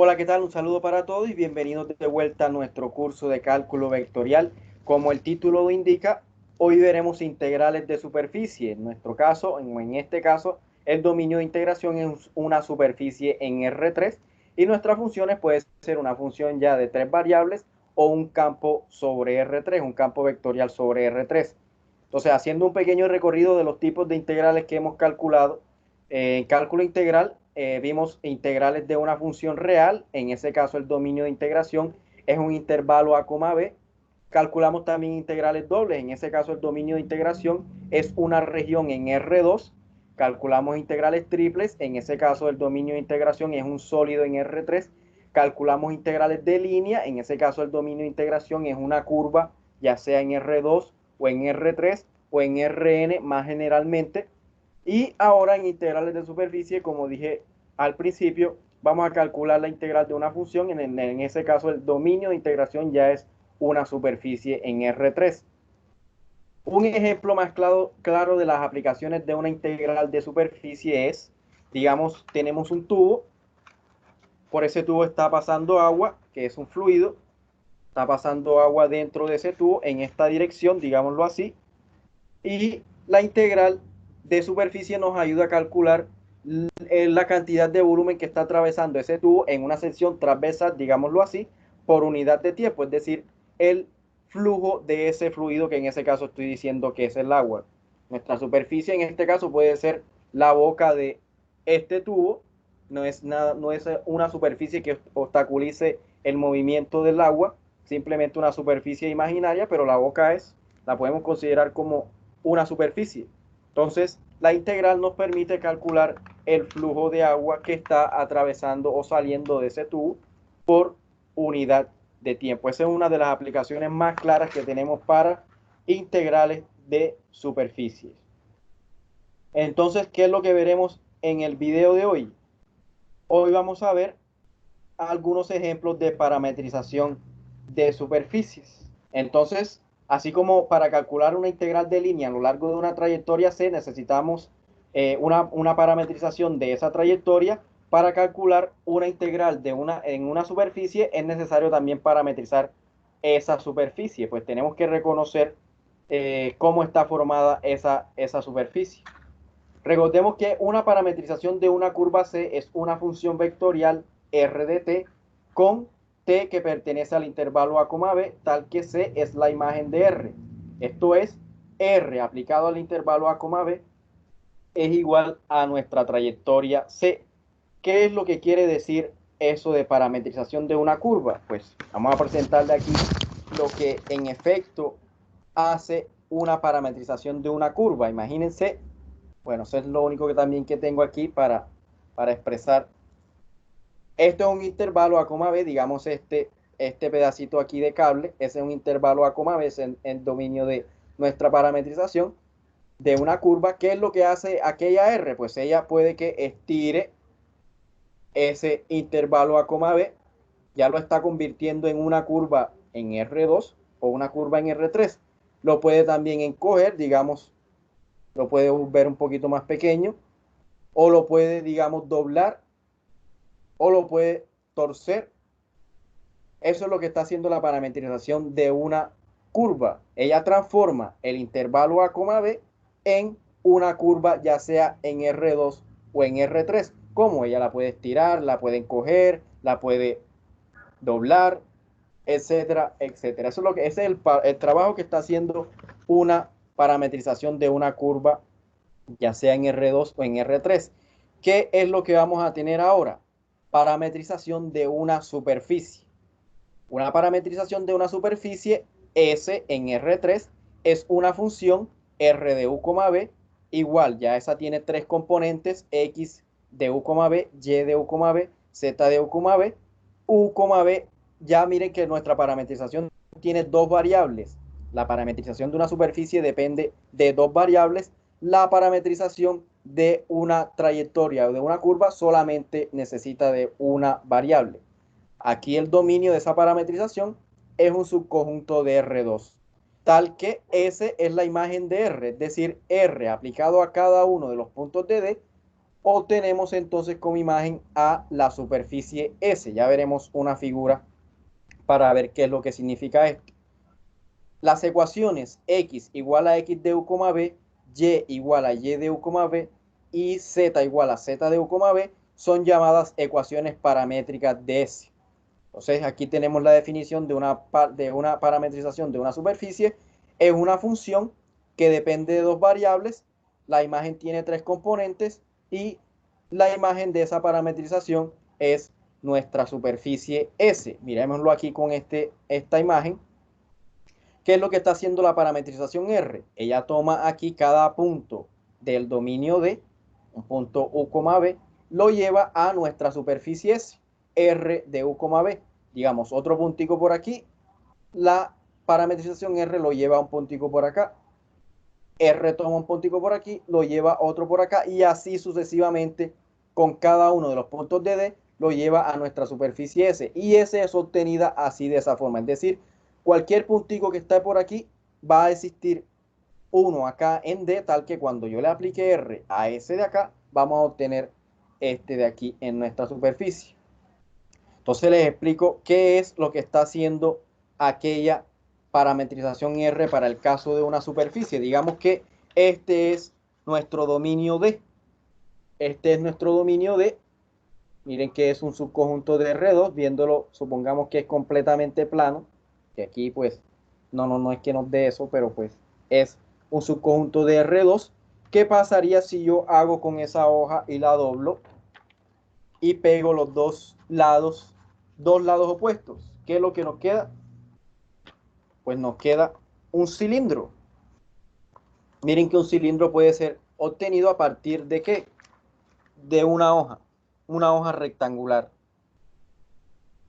Hola, ¿qué tal? Un saludo para todos y bienvenidos de vuelta a nuestro curso de cálculo vectorial. Como el título lo indica, hoy veremos integrales de superficie. En nuestro caso, en este caso, el dominio de integración es una superficie en R3 y nuestras funciones puede ser una función ya de tres variables o un campo sobre R3, un campo vectorial sobre R3. Entonces, haciendo un pequeño recorrido de los tipos de integrales que hemos calculado, en cálculo integral vimos integrales de una función real, en ese caso el dominio de integración es un intervalo a, b. Calculamos también integrales dobles, en ese caso el dominio de integración es una región en R2. Calculamos integrales triples, en ese caso el dominio de integración es un sólido en R3. Calculamos integrales de línea, en ese caso el dominio de integración es una curva, ya sea en R2 o en R3 o en Rn más generalmente. Y ahora en integrales de superficie, como dije al principio, vamos a calcular la integral de una función. En ese caso, el dominio de integración ya es una superficie en R3. Un ejemplo más claro de las aplicaciones de una integral de superficie es, digamos, tenemos un tubo, por ese tubo está pasando agua, que es un fluido, está pasando agua dentro de ese tubo en esta dirección, digámoslo así, y la integral de superficie nos ayuda a calcular la cantidad de volumen que está atravesando ese tubo en una sección transversal, digámoslo así, por unidad de tiempo, es decir, el flujo de ese fluido que en ese caso estoy diciendo que es el agua. Nuestra superficie en este caso puede ser la boca de este tubo, no es una superficie que obstaculice el movimiento del agua, simplemente una superficie imaginaria, pero la boca la podemos considerar como una superficie. Entonces, la integral nos permite calcular el flujo de agua que está atravesando o saliendo de ese tubo por unidad de tiempo. Esa es una de las aplicaciones más claras que tenemos para integrales de superficies. Entonces, ¿qué es lo que veremos en el video de hoy? Hoy vamos a ver algunos ejemplos de parametrización de superficies. Entonces, así como para calcular una integral de línea a lo largo de una trayectoria C, necesitamos una parametrización de esa trayectoria. Para calcular una integral en una superficie es necesario también parametrizar esa superficie, pues tenemos que reconocer cómo está formada esa superficie. Recordemos que una parametrización de una curva C es una función vectorial R de t con t que pertenece al intervalo a, b, tal que C es la imagen de R. Esto es, R aplicado al intervalo a, b es igual a nuestra trayectoria C. ¿Qué es lo que quiere decir eso de parametrización de una curva? Pues vamos a presentarle aquí lo que en efecto hace una parametrización de una curva. Imagínense, bueno, eso es lo único que también que tengo aquí para expresar. Esto es un intervalo a, b, digamos este pedacito aquí de cable, ese es un intervalo a, b, es el dominio de nuestra parametrización de una curva. ¿Qué es lo que hace aquella R? Pues ella puede que estire ese intervalo a, b, ya lo está convirtiendo en una curva en R2 o una curva en R3. Lo puede también encoger, digamos, lo puede ver un poquito más pequeño, o lo puede, digamos, doblar, o lo puede torcer. Eso es lo que está haciendo la parametrización de una curva. Ella transforma el intervalo a, b en una curva, ya sea en R2 o en R3. ¿Cómo? Ella la puede estirar, la puede encoger, la puede doblar, etcétera, etcétera. Eso es ese es el trabajo que está haciendo una parametrización de una curva, ya sea en R2 o en R3. ¿Qué es lo que vamos a tener ahora? Parametrización de una superficie. Una parametrización de una superficie S en R3 es una función R de U, B igual, ya esa tiene tres componentes, X de U, B, Y de U, B, Z de U, B. U, B, ya miren que nuestra parametrización tiene dos variables. La parametrización de una superficie depende de dos variables. La parametrización de una trayectoria o de una curva solamente necesita de una variable. Aquí el dominio de esa parametrización es un subconjunto de R2, tal que S es la imagen de R, es decir, R aplicado a cada uno de los puntos de D obtenemos entonces como imagen a la superficie S. Ya veremos una figura para ver qué es lo que significa esto. Las ecuaciones x igual a x de u, b, y igual a y de u, b y z igual a z de u, b son llamadas ecuaciones paramétricas de S. Entonces aquí tenemos la definición de una parametrización de una superficie. Es una función que depende de dos variables. La imagen tiene tres componentes y la imagen de esa parametrización es nuestra superficie S. Miremoslo aquí con esta imagen. ¿Qué es lo que está haciendo la parametrización R? Ella toma aquí cada punto del dominio D, un punto U, B, lo lleva a nuestra superficie S, R de U, B. Digamos, otro puntico por aquí, la parametrización R lo lleva a un puntico por acá, R toma un puntico por aquí, lo lleva a otro por acá y así sucesivamente con cada uno de los puntos de D lo lleva a nuestra superficie S y S es obtenida así de esa forma, es decir, cualquier puntico que esté por aquí va a existir uno acá en D, tal que cuando yo le aplique R a ese de acá, vamos a obtener este de aquí en nuestra superficie. Entonces les explico qué es lo que está haciendo aquella parametrización R para el caso de una superficie. Digamos que este es nuestro dominio D. Este es nuestro dominio D. Miren que es un subconjunto de R2, viéndolo, supongamos que es completamente plano, que aquí pues no es que nos dé eso, pero pues es un subconjunto de R2. ¿Qué pasaría si yo hago con esa hoja y la doblo y pego los dos lados opuestos? ¿Qué es lo que nos queda? Pues nos queda un cilindro. Miren que un cilindro puede ser obtenido a partir de ¿qué? De una hoja rectangular.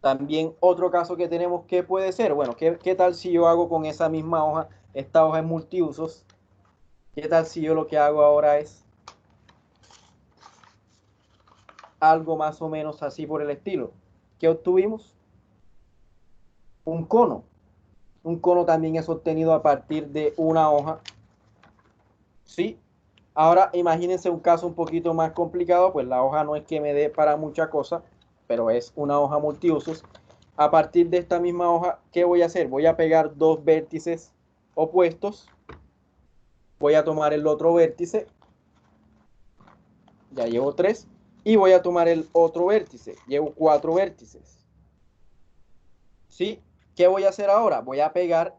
También otro caso que tenemos que puede ser, bueno, ¿qué tal si yo hago con esa misma hoja, esta hoja es multiusos? ¿Qué tal si yo lo que hago ahora es algo más o menos así por el estilo? ¿Qué obtuvimos? Un cono. Un cono también es obtenido a partir de una hoja, ¿sí? Ahora imagínense un caso un poquito más complicado, pues la hoja no es que me dé para mucha cosa, pero es una hoja multiusos. A partir de esta misma hoja, ¿qué voy a hacer? Voy a pegar dos vértices opuestos. Voy a tomar el otro vértice, ya llevo 3, y voy a tomar el otro vértice, llevo 4 vértices. ¿Sí? ¿Qué voy a hacer ahora? Voy a pegar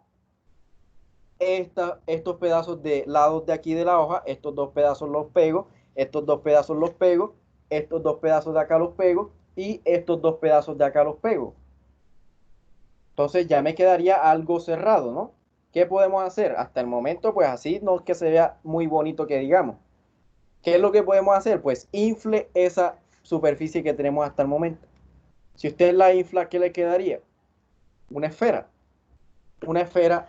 estos pedazos de lados de aquí de la hoja, estos dos pedazos los pego, estos dos pedazos los pego, estos dos pedazos de acá los pego y estos dos pedazos de acá los pego. Entonces ya me quedaría algo cerrado, ¿no? ¿Qué podemos hacer? Hasta el momento, pues así no es que se vea muy bonito que digamos. ¿Qué es lo que podemos hacer? Pues infle esa superficie que tenemos hasta el momento. Si usted la infla, ¿qué le quedaría? Una esfera. Una esfera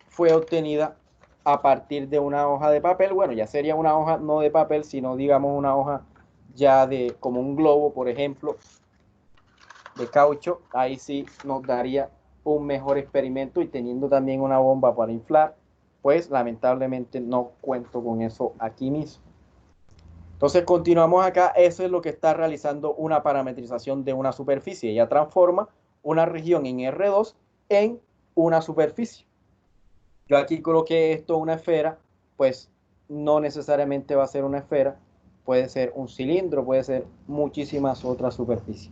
fue obtenida a partir de una hoja de papel. Bueno, ya sería una hoja no de papel, sino digamos una hoja ya de como un globo, por ejemplo, de caucho. Ahí sí nos daría un mejor experimento y teniendo también una bomba para inflar, pues lamentablemente no cuento con eso aquí mismo. Entonces continuamos acá, eso es lo que está realizando una parametrización de una superficie. Ella transforma una región en R2 en una superficie. Yo aquí coloqué esto una esfera, pues no necesariamente va a ser una esfera, puede ser un cilindro, puede ser muchísimas otras superficies.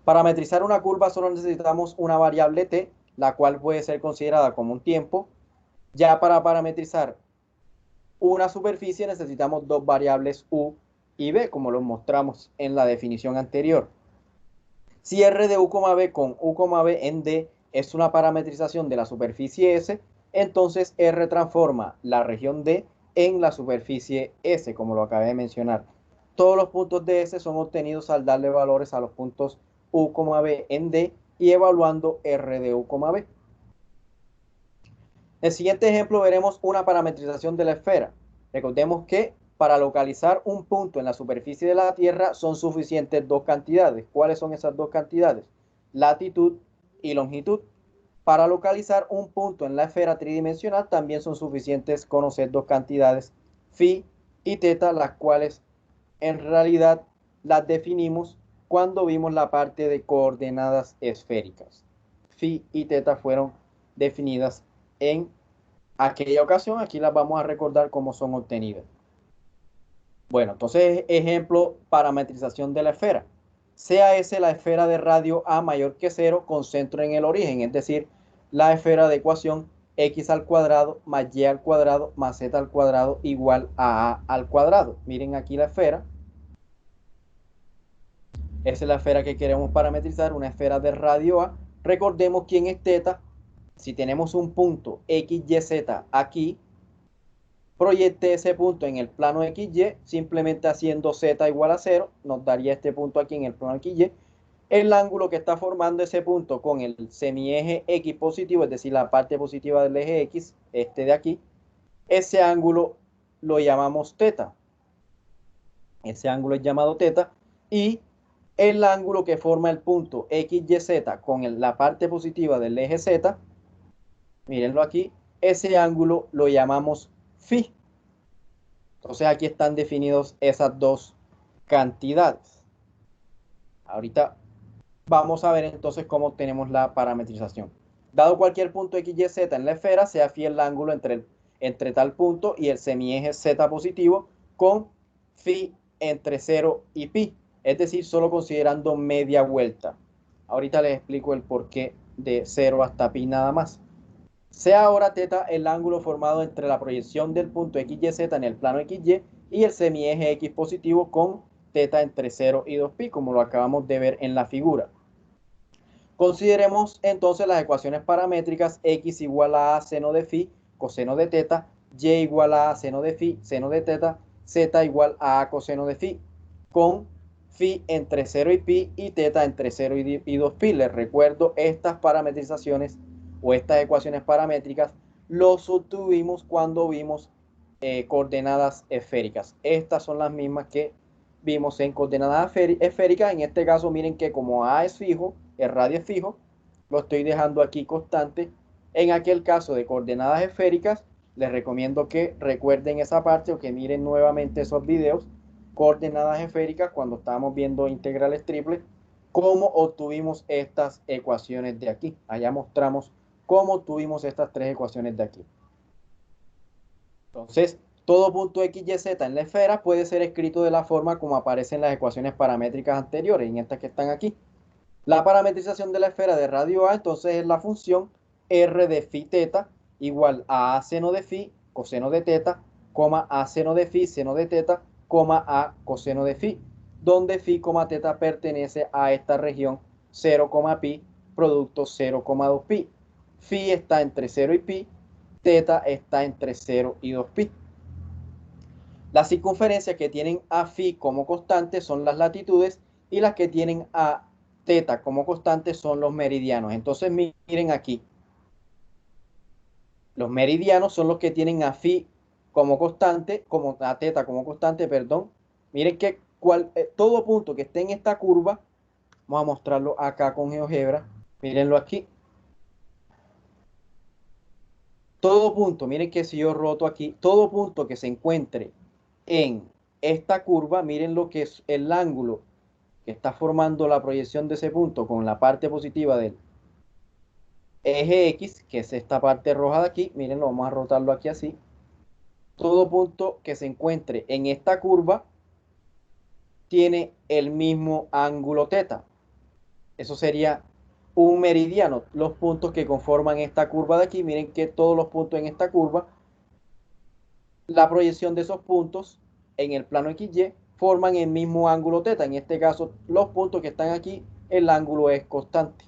Parametrizar una curva solo necesitamos una variable t, la cual puede ser considerada como un tiempo. Ya para parametrizar una superficie necesitamos dos variables u y b, como lo mostramos en la definición anterior. Si R de u, b con u, b en D es una parametrización de la superficie S, entonces R transforma la región D en la superficie S, como lo acabé de mencionar. Todos los puntos de S son obtenidos al darle valores a los puntos u, b en D y evaluando R de u, b. En el siguiente ejemplo veremos una parametrización de la esfera. Recordemos que para localizar un punto en la superficie de la Tierra son suficientes dos cantidades. ¿Cuáles son esas dos cantidades? Latitud y longitud. Para localizar un punto en la esfera tridimensional también son suficientes conocer dos cantidades, phi y teta, las cuales en realidad las definimos cuando vimos la parte de coordenadas esféricas. Phi y teta fueron definidas en aquella ocasión. Aquí las vamos a recordar cómo son obtenidas. Bueno, entonces, ejemplo, parametrización de la esfera. Sea S la esfera de radio A mayor que 0 con centro en el origen, es decir, la esfera de ecuación x al cuadrado más y al cuadrado más z al cuadrado igual a al cuadrado. Miren aquí la esfera. Esa es la esfera que queremos parametrizar, una esfera de radio A. Recordemos quién es teta. Si tenemos un punto x, y, z aquí, proyecte ese punto en el plano XY, simplemente haciendo Z igual a 0, nos daría este punto aquí en el plano XY. El ángulo que está formando ese punto con el semieje X positivo, es decir, la parte positiva del eje X, este de aquí, ese ángulo lo llamamos teta. Ese ángulo es llamado teta. Y el ángulo que forma el punto XYZ con la parte positiva del eje Z, mírenlo aquí, ese ángulo lo llamamos phi. Entonces aquí están definidos esas dos cantidades. Ahorita vamos a ver entonces cómo obtenemos la parametrización. Dado cualquier punto x, y, z en la esfera, sea phi el ángulo entre tal punto y el semieje z positivo con phi entre 0 y pi. Es decir, solo considerando media vuelta. Ahorita les explico el porqué de 0 hasta pi nada más. Sea ahora teta el ángulo formado entre la proyección del punto XYZ en el plano XY y el semieje X positivo con teta entre 0 y 2pi, como lo acabamos de ver en la figura. Consideremos entonces las ecuaciones paramétricas x igual a seno de phi, coseno de teta, y igual a seno de phi, seno de teta, z igual a coseno de phi, con phi entre 0 y pi y teta entre 0 y 2pi. Les recuerdo, estas parametrizaciones o estas ecuaciones paramétricas los obtuvimos cuando vimos coordenadas esféricas. Estas son las mismas que vimos en coordenadas esféricas. En este caso, miren que como A es fijo, el radio es fijo, lo estoy dejando aquí constante. En aquel caso de coordenadas esféricas, les recomiendo que recuerden esa parte o que miren nuevamente esos videos. Coordenadas esféricas, cuando estábamos viendo integrales triples, cómo obtuvimos estas ecuaciones de aquí. Allá mostramos cómo obtuvimos estas tres ecuaciones de aquí. Entonces, todo punto x, y, z en la esfera puede ser escrito de la forma como aparece en las ecuaciones paramétricas anteriores, en estas que están aquí. La parametrización de la esfera de radio A, entonces, es la función r de phi teta igual a seno de phi, coseno de teta, a seno de phi, seno de teta, a coseno de phi, donde phi, teta pertenece a esta región 0, pi, producto 0,2 pi. Phi está entre 0 y pi, teta está entre 0 y 2pi. Las circunferencias que tienen a phi como constante son las latitudes y las que tienen a teta como constante son los meridianos. Entonces miren aquí. Los meridianos son los que tienen a phi como constante, como a teta como constante, perdón. Miren que todo punto que esté en esta curva, vamos a mostrarlo acá con GeoGebra. Mírenlo aquí. Todo punto, miren que si yo roto aquí, todo punto que se encuentre en esta curva, miren lo que es el ángulo que está formando la proyección de ese punto con la parte positiva del eje X, que es esta parte roja de aquí. Miren, vamos a rotarlo aquí así. Todo punto que se encuentre en esta curva tiene el mismo ángulo teta. Eso sería un meridiano. Los puntos que conforman esta curva de aquí, miren que todos los puntos en esta curva, la proyección de esos puntos en el plano XY forman el mismo ángulo teta. En este caso, los puntos que están aquí, el ángulo es constante.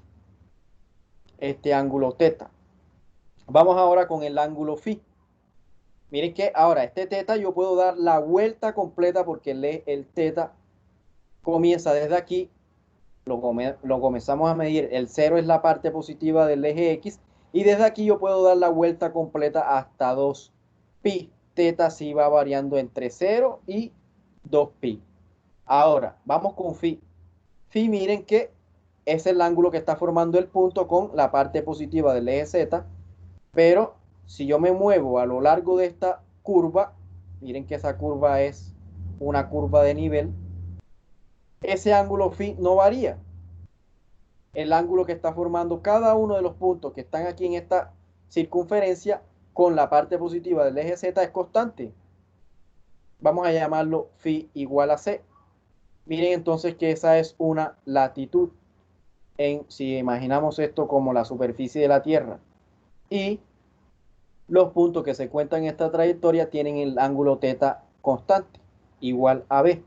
Este ángulo teta. Vamos ahora con el ángulo phi. Miren que ahora este teta yo puedo dar la vuelta completa porque el teta comienza desde aquí. Lo comenzamos a medir. El 0 es la parte positiva del eje X. Y desde aquí yo puedo dar la vuelta completa hasta 2pi. Teta sí va variando entre 0 y 2pi. Ahora, vamos con phi. Phi, miren que es el ángulo que está formando el punto con la parte positiva del eje Z. Pero si yo me muevo a lo largo de esta curva, miren que esa curva es una curva de nivel, ese ángulo phi no varía. El ángulo que está formando cada uno de los puntos que están aquí en esta circunferencia con la parte positiva del eje Z es constante. Vamos a llamarlo phi igual a c. Miren entonces que esa es una latitud, si imaginamos esto como la superficie de la Tierra. Y los puntos que se cuentan en esta trayectoria tienen el ángulo θ constante, igual a b.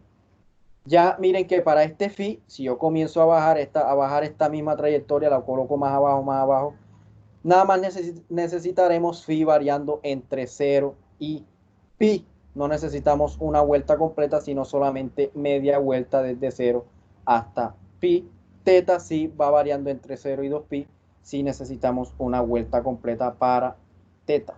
Ya miren que para este phi, si yo comienzo a bajar esta misma trayectoria, la coloco más abajo, nada más necesitaremos phi variando entre 0 y pi. No necesitamos una vuelta completa, sino solamente media vuelta desde 0 hasta pi. Θ sí va variando entre 0 y 2pi, si necesitamos una vuelta completa para θ.